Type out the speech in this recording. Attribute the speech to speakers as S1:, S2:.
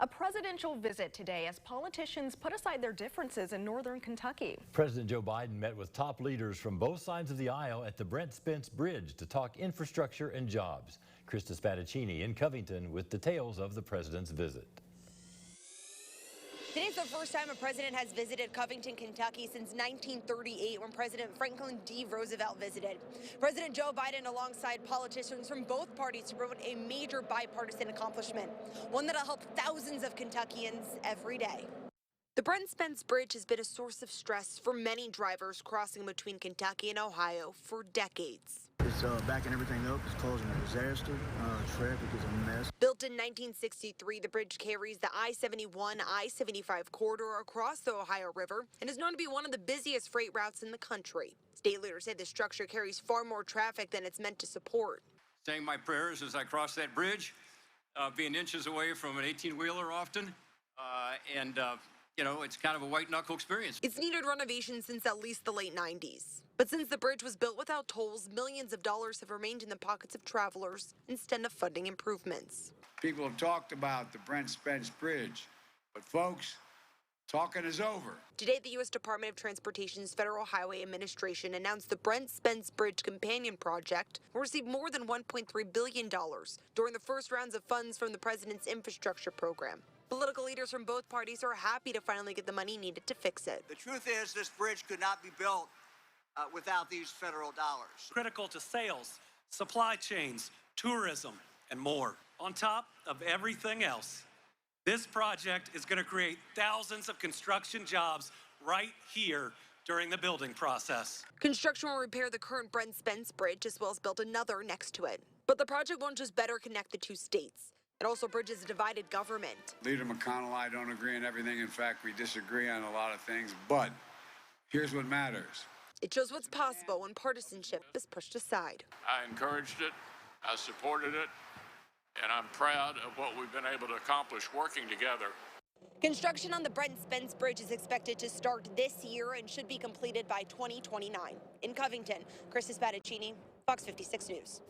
S1: A presidential visit today as politicians put aside their differences in northern Kentucky.
S2: President Joe Biden met with top leaders from both sides of the aisle at the Brent Spence Bridge to talk infrastructure and jobs. Krista Spadaccini in Covington with details of the president's visit.
S3: Today's the first time a president has visited Covington, Kentucky since 1938 when President Franklin D. Roosevelt visited. President Joe Biden alongside politicians from both parties to promote a major bipartisan accomplishment, one that'll help thousands of Kentuckians every day. The Brent Spence Bridge has been a source of stress for many drivers crossing between Kentucky and Ohio for decades.
S4: It's backing everything up. It's causing a disaster. Traffic is a mess.
S3: Built in 1963, the bridge carries the I-71, I-75 corridor across the Ohio River and is known to be one of the busiest freight routes in the country. State leaders say the structure carries far more traffic than it's meant to support.
S5: Saying my prayers as I cross that bridge, being inches away from an 18-wheeler often, you know, it's kind of a white-knuckle experience.
S3: It's needed renovation since at least the late 90s. But since the bridge was built without tolls, millions of dollars have remained in the pockets of travelers instead of funding improvements.
S6: People have talked about the Brent Spence Bridge, but folks, talking is over.
S3: Today, the U.S. Department of Transportation's Federal Highway Administration announced the Brent Spence Bridge Companion Project will receive more than $1.3 billion during the first rounds of funds from the president's infrastructure program. Political leaders from both parties are happy to finally get the money needed to fix it.
S7: The truth is, this bridge could not be built without these federal dollars.
S8: Critical to sales, supply chains, tourism, and more. On top of everything else, this project is going to create thousands of construction jobs right here during the building process.
S3: Construction will repair the current Brent Spence Bridge as well as build another next to it. But the project won't just better connect the two states. It also bridges a divided government.
S6: Leader McConnell and I don't agree on everything. In fact, we disagree on a lot of things. But here's what matters.
S3: It shows what's possible when partisanship is pushed aside.
S9: I encouraged it, I supported it, and I'm proud of what we've been able to accomplish working together.
S3: Construction on the Brent Spence Bridge is expected to start this year and should be completed by 2029. In Covington, Krista Spadaccini, Fox 56 News.